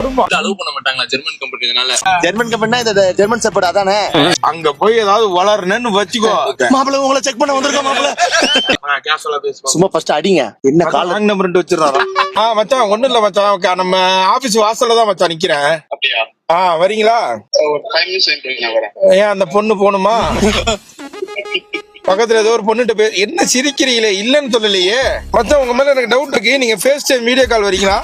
Allow பண்ண மாட்டாங்களா German கம்பெனினால? German கம்பெனினா இந்த ஜெர்மன் செப்பர்ட் அதானே. அங்க போய் ஏதாவது வளரணும்னு வச்சுக்கோ. மாப்பிள்ள உங்களை செக் பண்ண வந்திருக்கோம் மாப்பிள்ள. கேஷுவலா பேசுவோம். சும்மா ஃபர்ஸ்ட் அடிங்க. என்ன கால் கால் நம்பர் வச்சிருக்காரா? மச்சான் ஒண்ணும் இல்ல மச்சான், நம்ம ஆபீஸ் வாசல்ல தான் மச்சான் நிக்கிறேன். அப்படியா? வரீங்களா? ஒரு 5 minutes நான் வரேன். ஏன் அந்த பொண்ணு போணுமா? பக்கத்துல ஏதோ ஒரு பொண்ணுகிட்ட என்ன சிரிக்கிறீங்களே? இல்லன்னு சொல்லலையே மச்சான். உங்க மேல எனக்கு டவுட் இருக்கு. நீங்க ஃபேஸ் டைம் வீடியோ கால் வரீங்களா?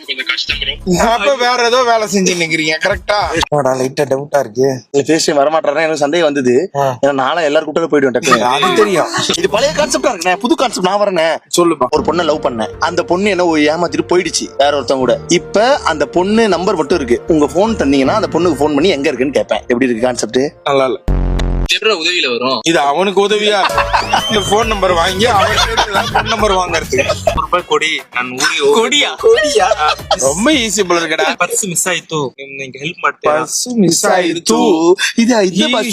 கொஞ்சம் கஷ்டம் bro. அப்ப வேற ஏதோ வேலை செஞ்சு நிக்கிறீங்க. கரெக்டா? லைட்டா டவுட்டா இருக்கு. ஃபேஸ் டைம் வர மாட்டாரா? எனக்கு சந்தேகம் வந்தது. ஏன்னா நாளை எல்லாரும் கூப்பிட்டு போயிடுவேன். அது தெரியும். இது பழைய கான்செப்டா இருக்குண்ணே. புது கான்செப்ட் நான் வரேன். சொல்லுப்பா. ஒரு பொண்ணை லவ் பண்ணேன். அந்த பொண்ணு என்ன ஏமாத்திட்டு போயிடுச்சு வேற ஒருத்தவங்க கூட. இப்ப அந்த பொண்ணு நம்பர் மட்டும் இருக்கு. உங்க போன் தந்தீங்கன்னா அந்த பொண்ணுக்கு போன் பண்ணி எங்க இருக்குன்னு கேட்பேன். எப்படி இருக்கு கான்செப்ட்? நல்லா இல்ல. உதவியில வரும். இது அவனுக்கு உதவியா? இந்த போன் நம்பர் வாங்கி அவன் போன் நம்பர் வாங்கறது ரூபாய் கொடி. நான் கொடியா ரொம்ப ஈஸி போல இருக்கடா. பர்ஸ் மிஸ் ஆயிட்டு நீங்க ஹெல்ப் ಮಾಡ್ತೀರಾ? பர்ஸ் மிஸ் ஆயிடுச்சு. இது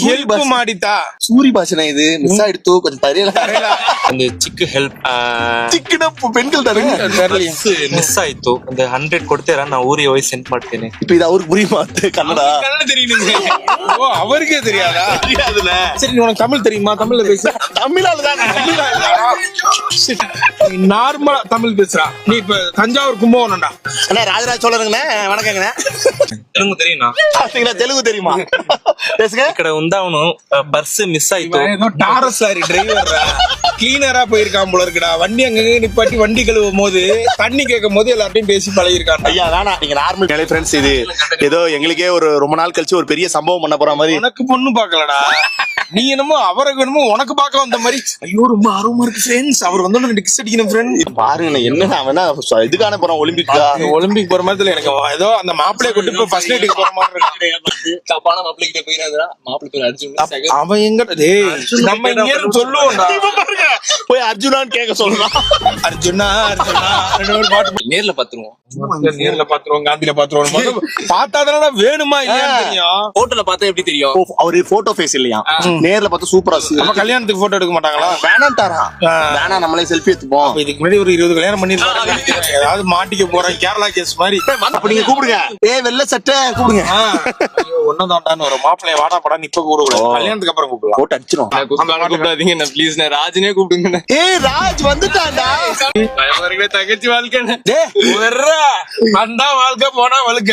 ஹெல்ப் ಮಾಡಿತಾ? சூரி பாஷனா இது. மிஸ் ஆயிடுச்சு கொஞ்சம் தெரியல. அந்த சிக்கு ஹெல்ப் ಚಿಕ್ಕನ பெண்கள் தானே. பர்ஸ் மிஸ் ஆயிட்டு அந்த 100 ಕೊಡ್ತೀರಾ? நான் ஊರಿಗೆ ಹೋಗಿ ಸೆಂಡ್ ಮಾಡ್ತೇನೆ. இப்போ இது அவருக்கு புரியுமா? கன்னடா கன்னட தெரியுங்க. ஓ அவருக்கே தெரியாதா? தெரியாதுல. சரி உனக்கு தமிழ் தெரியுமா? தமிழ்ல பேசு. தமிழால தான். நார்மலா தமிழ் பேசுறா. நீ இப்ப தஞ்சாவூர் கும்பகோணம்டா. அண்ணா ராஜராஜ சோழருங்கண்ணே. வணக்கங்கண்ணே. தெலுங்கு தெரியுமா? தெலுங்கு தெரியுமா? பேசுங்க. ఇక్కడ ఉందావును பர்ஸ் மிஸ் ஆயிட்டு ஏதோ டாரஸ் லாரி டிரைவர்ரா. கிளீனரா போயிருக்கான் போல இருக்குடா. வண்டி அங்கங்க நிப்பாட்டி வண்டி கழுவும் போது தண்ணி கேட்கும் போது எல்லார்ட்டையும் பேசி பழகிருக்கான். ஐயா வேணாம். நீங்க நார்மல் நிலை ஃப்ரெண்ட்ஸ். இது ஏதோ எங்களுக்கே ஒரு ரொம்ப நாள் கழிச்சு ஒரு பெரிய சம்பவம் பண்ண போற மாதிரி. உனக்கு பொண்ணு பாக்கலடா. நீ என்னமோ அவருக்கு என்னமோ உனக்கு பார்க்க வந்த மாதிரி. ஐயோ ரொம்ப ஆர்வமா இருக்கு ஃப்ரெண்ட்ஸ். அவர் வந்து 2 கிஸ் அடிக்கணும் ஃப்ரெண்ட். பாருங்க என்ன அவனா இதுக்கான போறோம் ஒலிம்பிக்கா. ஒலிம்பிக் போற மாதிரி எனக்கு ஏதோ அந்த மாப்பிளைய கொண்டு போய் ஃபர்ஸ்ட் நைட்டுக்கு போற மாதிரி இருக்கு. தப்பான மாப்பிள்ளை கிட்ட போயிடாதடா. மாப்பிள்ளை பேர் அர்ஜுன். அவன் எங்க டேய் நம்ம இங்க இருந்து சொல்லுவோம்டா. போய் அர்ஜுனான்னு கேட்க சொல்றான். அர்ஜுனா அர்ஜுனா ரெண்டு பாட்டு நேர்ல பாத்துருவோம். நேர்ல பாத்துருவோம், காந்தில பாத்துருவோம். பார்த்தாதானடா வேணுமா இல்லையான்னு தெரியும். போட்டோல பார்த்தா எப்படி தெரியும்? அவரு போட்டோ ஃபேஸ் இல்லையா? நேர்ல பார்த்து சூப்பரா. நம்ம கல்யாணத்துக்கு போட்டோ எடுக்க மாட்டாங்களா? வேணான்ட்டாரா? வேணாம் நம்மளே செல்ஃபி எடுத்துப்போம். இதுக்கு முன்னாடி ஒரு 20 கல்யாணம் பண்ணிருக்காங்க. ஏதாவது மாட்டிக்க போறேன் கேரளா கேஸ் மாதிரி. அப்ப நீங்க கூப்பிடுங்க. வெள்ளை சட்டை கூப்பிடுங்க. ஒன்னதாண்டான்னு ஒரு மாப்பிள்ளைய வாடா படா நிப்ப கூப்பிடக்கூடாது. கல்யாணத்துக்கு அப்புறம் கூப்பிடலாம். போட்டு அடிச்சிரும். கூப்பிடாதீங்க ப்ளீஸ். நான் ராஜனே கூப்பிடுங்க. ராஜ் வந்துட்டான்டா. தகச்சி வாழ்க்கை வந்தா வாழ்க்கை போனா வழுக்க.